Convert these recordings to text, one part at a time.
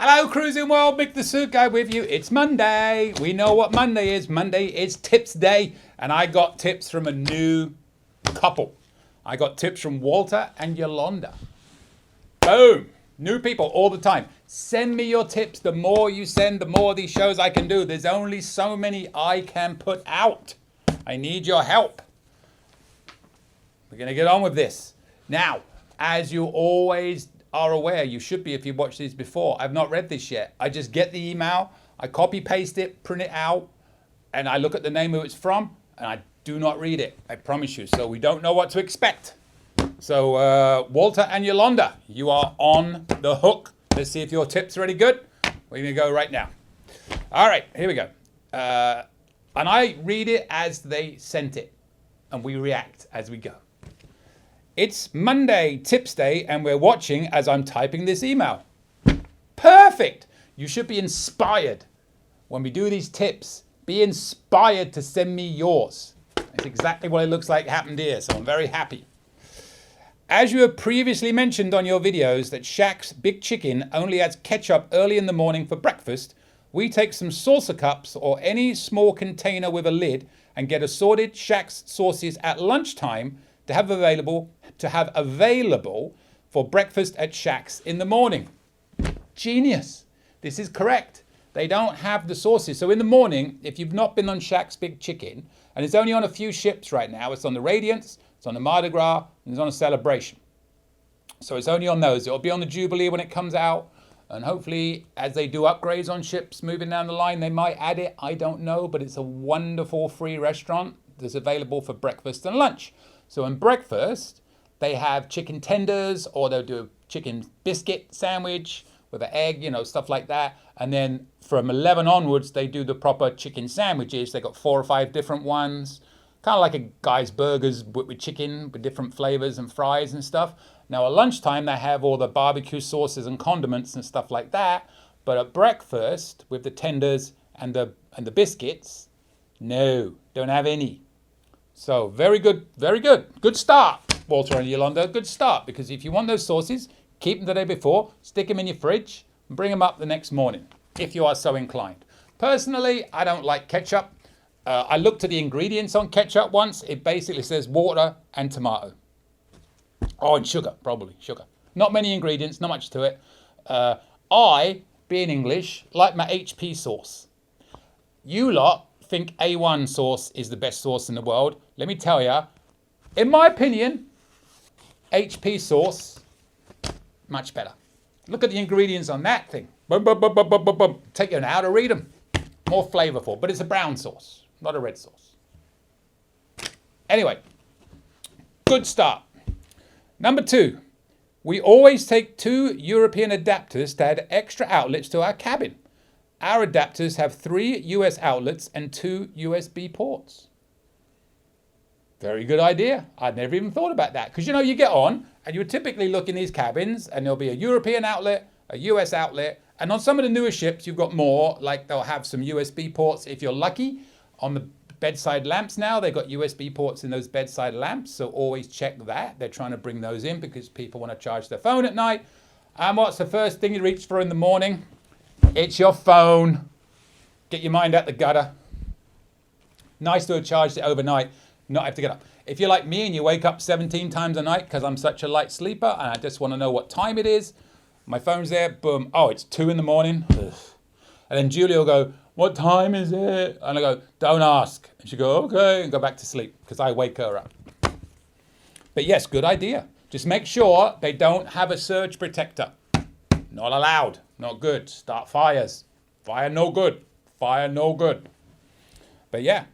Hello, Cruising World. Mick the Suit Guy with you. It's Monday. We know what Monday is. Monday is Tips Day. And I got tips from a new couple. I got tips from Walter and Yolanda. Boom. New people all the time. Send me your tips. The more you send, the more these shows I can do. There's only so many I can put out. I need your help. We're going to get on with this. Now, as you always are aware, you should be if you watched these before. I've not read this yet. I just get the email, I copy paste it, print it out, and I look at the name who it's from, and I do not read it. I promise you. So we don't know what to expect. So Walter and Yolanda, you are on the hook. Let's see if your tips are any good. We're going to go right now. All right, here we go. And I read it as they sent it, and we react as we go. It's Monday, Tips Day, and we're watching as I'm typing this email. Perfect! You should be inspired when we do these tips. Be inspired to send me yours. That's exactly what it looks like happened here, so I'm very happy. As you have previously mentioned on your videos that Shaq's Big Chicken only adds ketchup early in the morning for breakfast, we take some salsa cups or any small container with a lid and get assorted Shaq's sauces at lunchtime to have available for breakfast at Shaq's in the morning. Genius. This is correct. They don't have the sauces. So in the morning, if you've not been on Shaq's Big Chicken, and it's only on a few ships right now, it's on the Radiance, it's on the Mardi Gras, and it's on a Celebration. So it's only on those. It'll be on the Jubilee when it comes out. And hopefully, as they do upgrades on ships moving down the line, they might add it. I don't know, but it's a wonderful free restaurant that's available for breakfast and lunch. So in breakfast, they have chicken tenders, or they'll do a chicken biscuit sandwich with an egg, stuff like that. And then from 11 onwards, they do the proper chicken sandwiches. They got 4 or 5 different ones, kind of like a guy's burgers with chicken with different flavors and fries and stuff. Now at lunchtime, they have all the barbecue sauces and condiments and stuff like that. But at breakfast, with the tenders and the biscuits, no, don't have any. So very good, very good. Good start, Walter and Yolanda. Good start, because if you want those sauces, keep them the day before, stick them in your fridge, and bring them up the next morning, if you are so inclined. Personally, I don't like ketchup. I looked at the ingredients on ketchup once. It basically says water and tomato. Oh, and sugar, probably sugar. Not many ingredients, not much to it. I, being English, like my HP sauce. You lot think A1 sauce is the best sauce in the world. Let me tell you, in my opinion, HP sauce, much better. Look at the ingredients on that thing. Boom, boom, boom, boom, boom, boom, boom. Take you an hour to read them. More flavorful, but it's a brown sauce, not a red sauce. Anyway, good start. Number 2, we always take 2 European adapters to add extra outlets to our cabin. Our adapters have 3 US outlets and 2 USB ports. Very good idea. I'd never even thought about that. Because you get on and you would typically look in these cabins and there'll be a European outlet, a US outlet, and on some of the newer ships you've got more, like they'll have some USB ports if you're lucky. On the bedside lamps now, they've got USB ports in those bedside lamps, so always check that. They're trying to bring those in because people want to charge their phone at night. And what's the first thing you reach for in the morning? It's your phone. Get your mind out the gutter. Nice to have charged it overnight, not have to get up. If you're like me and you wake up 17 times a night because I'm such a light sleeper and I just want to know what time it is, my phone's there, boom. Oh, it's 2 in the morning. Ugh. And then Julia will go, what time is it? And I go, don't ask. And she'll go, okay, and go back to sleep because I wake her up. But yes, good idea. Just make sure they don't have a surge protector. Not allowed. Not good. Start fires. Fire no good. Fire no good. But yeah,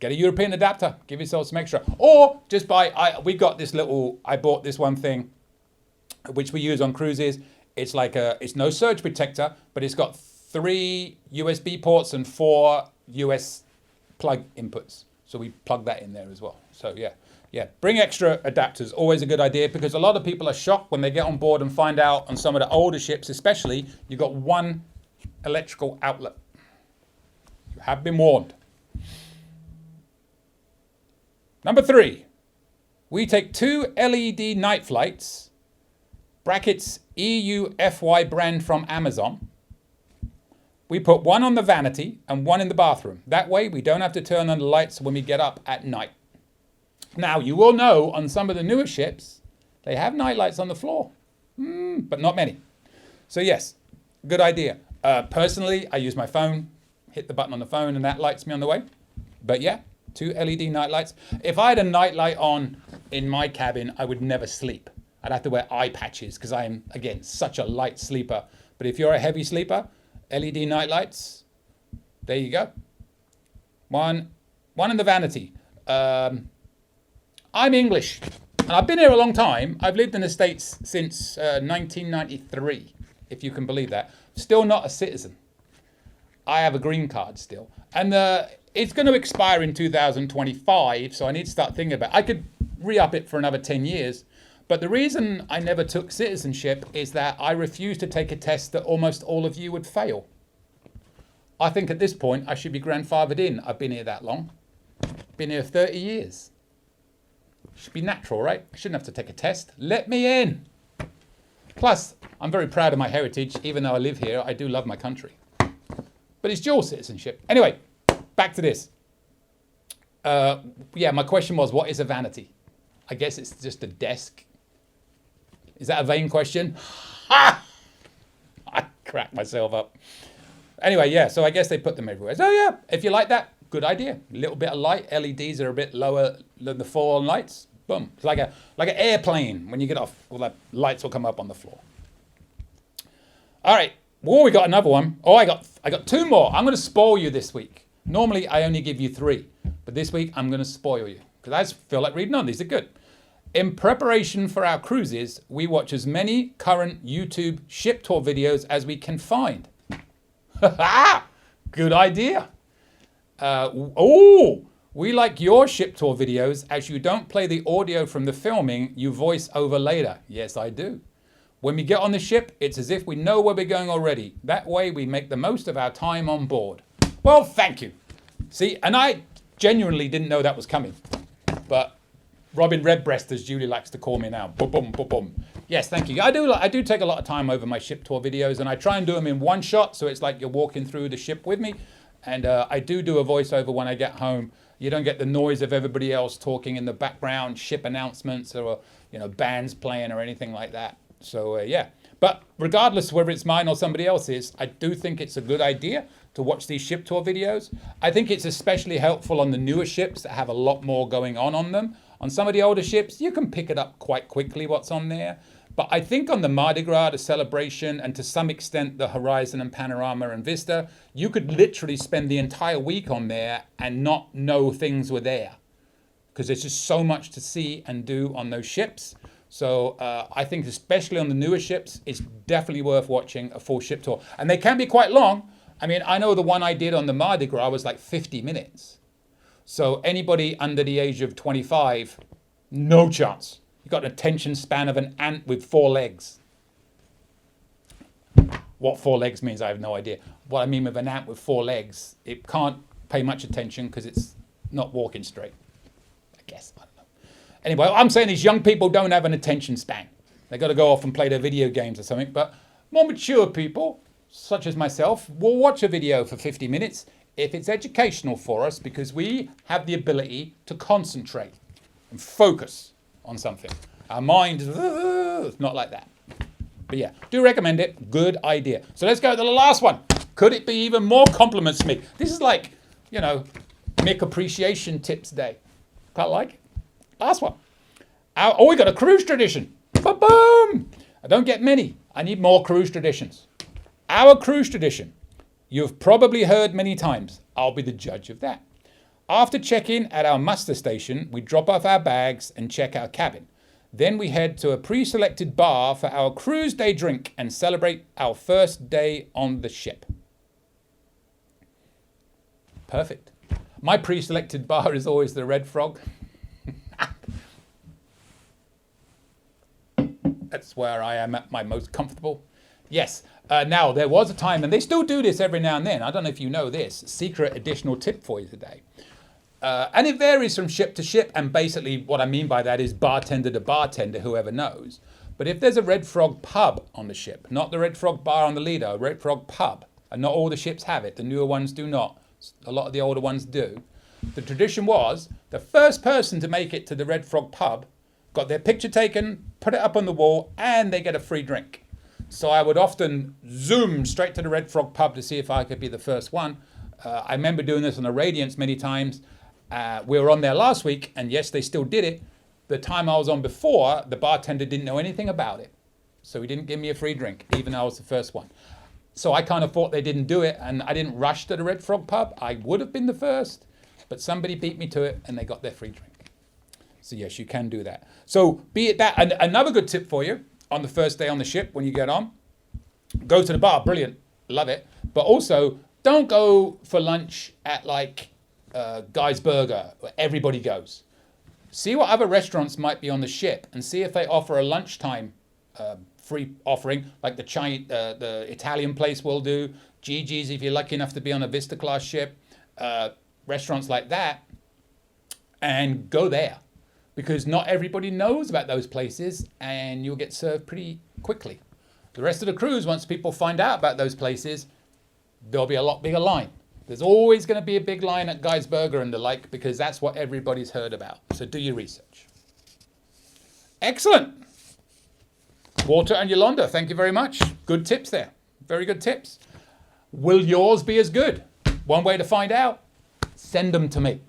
get a European adapter. Give yourself some extra. Or just buy, we got this little, I bought this one thing, which we use on cruises. It's like it's no surge protector, but it's got 3 USB ports and 4 US plug inputs. So we plug that in there as well. So yeah, bring extra adapters. Always a good idea, because a lot of people are shocked when they get on board and find out on some of the older ships, especially, you've got 1 electrical outlet. You have been warned. Number 3, we take 2 LED night flights, brackets EUFY brand from Amazon. We put one on the vanity and one in the bathroom. That way we don't have to turn on the lights when we get up at night. Now, you will know on some of the newer ships, they have night lights on the floor, but not many. So yes, good idea. Personally, I use my phone, hit the button on the phone, and that lights me on the way. But yeah, 2 LED night lights. If I had a night light on in my cabin, I would never sleep. I'd have to wear eye patches because I am, again, such a light sleeper. But if you're a heavy sleeper, LED night lights, there you go. One in the vanity. I'm English, and I've been here a long time. I've lived in the States since 1993, if you can believe that. Still not a citizen. I have a green card still. And it's going to expire in 2025, so I need to start thinking about it. I could re-up it for another 10 years. But the reason I never took citizenship is that I refused to take a test that almost all of you would fail. I think at this point I should be grandfathered in. I've been here that long. Been here 30 years. Should be natural, right? I shouldn't have to take a test. Let me in. Plus, I'm very proud of my heritage. Even though I live here, I do love my country. But it's dual citizenship. Anyway, back to this. Yeah, my question was, what is a vanity? I guess it's just a desk. Is that a vain question? Ha! I cracked myself up. Anyway, yeah, so I guess they put them everywhere. So yeah, if you like that, good idea. A little bit of light. LEDs are a bit lower than the fallen lights. Boom. It's like an airplane. When you get off, all the lights will come up on the floor. All right. Oh, we got another one. Oh, I got 2 more. I'm going to spoil you this week. Normally, I only give you 3. But this week, I'm going to spoil you. Because I just feel like reading on. These are good. In preparation for our cruises, we watch as many current YouTube ship tour videos as we can find. Good idea. We like your ship tour videos as you don't play the audio from the filming, you voice over later. Yes, I do. When we get on the ship, it's as if we know where we're going already. That way we make the most of our time on board. Well, thank you. See, and I genuinely didn't know that was coming. But Robin Redbreast, as Julie likes to call me now. Boom, boom, boom, boom. Yes, thank you. I do take a lot of time over my ship tour videos, and I try and do them in one shot, so it's like you're walking through the ship with me. And I do a voiceover when I get home. You don't get the noise of everybody else talking in the background, ship announcements, or bands playing or anything like that. So yeah. But regardless whether it's mine or somebody else's, I do think it's a good idea to watch these ship tour videos. I think it's especially helpful on the newer ships that have a lot more going on them. On some of the older ships, you can pick it up quite quickly what's on there. But I think on the Mardi Gras, the Celebration, and to some extent the Horizon and Panorama and Vista, you could literally spend the entire week on there and not know things were there. Because there's just so much to see and do on those ships. So I think especially on the newer ships, it's definitely worth watching a full ship tour. And they can be quite long. I mean, I know the one I did on the Mardi Gras was like 50 minutes. So anybody under the age of 25, no chance. You've got an attention span of an ant with 4 legs. What 4 legs means, I have no idea. What I mean with an ant with 4 legs, it can't pay much attention because it's not walking straight. I guess, I don't know. Anyway, I'm saying these young people don't have an attention span. They've got to go off and play their video games or something. But more mature people, such as myself, will watch a video for 50 minutes if it's educational for us, because we have the ability to concentrate and focus on something. Our mind is not like that. But yeah, do recommend it. Good idea. So let's go to the last one. Could it be even more compliments, Mick? This is like, Mick Appreciation Tips Day. Quite like it. Last one. We got a cruise tradition. Ba-boom! I don't get many. I need more cruise traditions. Our cruise tradition. You've probably heard many times. I'll be the judge of that. After check-in at our muster station, we drop off our bags and check our cabin. Then we head to a pre-selected bar for our cruise day drink and celebrate our first day on the ship. Perfect. My pre-selected bar is always the Red Frog. That's where I am at my most comfortable. Yes. Now, there was a time, and they still do this every now and then. I don't know if you know this. Secret additional tip for you today. And it varies from ship to ship. And basically what I mean by that is bartender to bartender, whoever knows. But if there's a Red Frog pub on the ship, not the Red Frog bar on the Lido, a Red Frog pub, and not all the ships have it, the newer ones do not, a lot of the older ones do. The tradition was the first person to make it to the Red Frog pub got their picture taken, put it up on the wall, and they get a free drink. So I would often zoom straight to the Red Frog pub to see if I could be the first one. I remember doing this on the Radiance many times. We were on there last week, and yes, they still did it. The time I was on before, the bartender didn't know anything about it. So he didn't give me a free drink, even though I was the first one. So I kind of thought they didn't do it, and I didn't rush to the Red Frog pub. I would have been the first, but somebody beat me to it, and they got their free drink. So yes, you can do that. So be it that. And another good tip for you on the first day on the ship when you get on, go to the bar. Brilliant. Love it. But also, don't go for lunch at like Guy's Burger, where everybody goes. See what other restaurants might be on the ship and see if they offer a lunchtime free offering, like the Italian place will do, Gigi's if you're lucky enough to be on a Vista class ship, restaurants like that, and go there. Because not everybody knows about those places and you'll get served pretty quickly. The rest of the cruise, once people find out about those places, there'll be a lot bigger line. There's always going to be a big line at Guy's Burger and the like because that's what everybody's heard about. So do your research. Excellent. Walter and Yolanda, thank you very much. Good tips there. Very good tips. Will yours be as good? One way to find out, send them to me.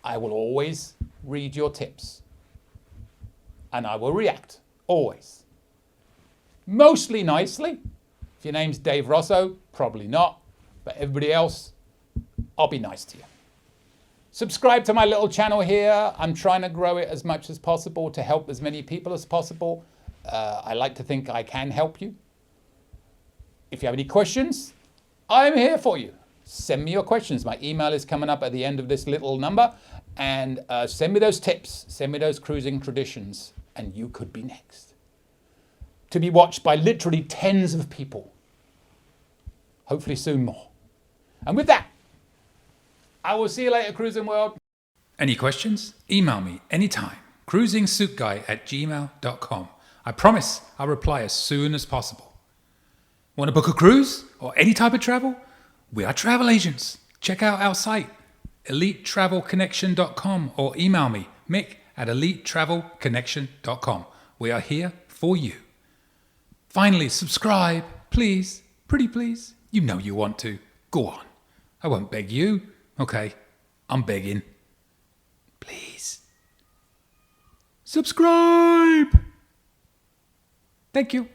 I will always read your tips. And I will react, always. Mostly nicely. If your name's Dave Rosso, probably not. But everybody else, I'll be nice to you. Subscribe to my little channel here. I'm trying to grow it as much as possible to help as many people as possible. I like to think I can help you. If you have any questions, I'm here for you. Send me your questions. My email is coming up at the end of this little number. And send me those tips. Send me those cruising traditions. And you could be next. To be watched by literally tens of people. Hopefully soon more. And with that, I will see you later, Cruising World. Any questions? Email me anytime. cruisingsuitguy@gmail.com. I promise I'll reply as soon as possible. Want to book a cruise or any type of travel? We are travel agents. Check out our site, elitetravelconnection.com, or email me, Mick, at elitetravelconnection.com. We are here for you. Finally, subscribe, please. Pretty please. You know you want to. Go on. I won't beg you. Okay, I'm begging. Please. Subscribe. Thank you.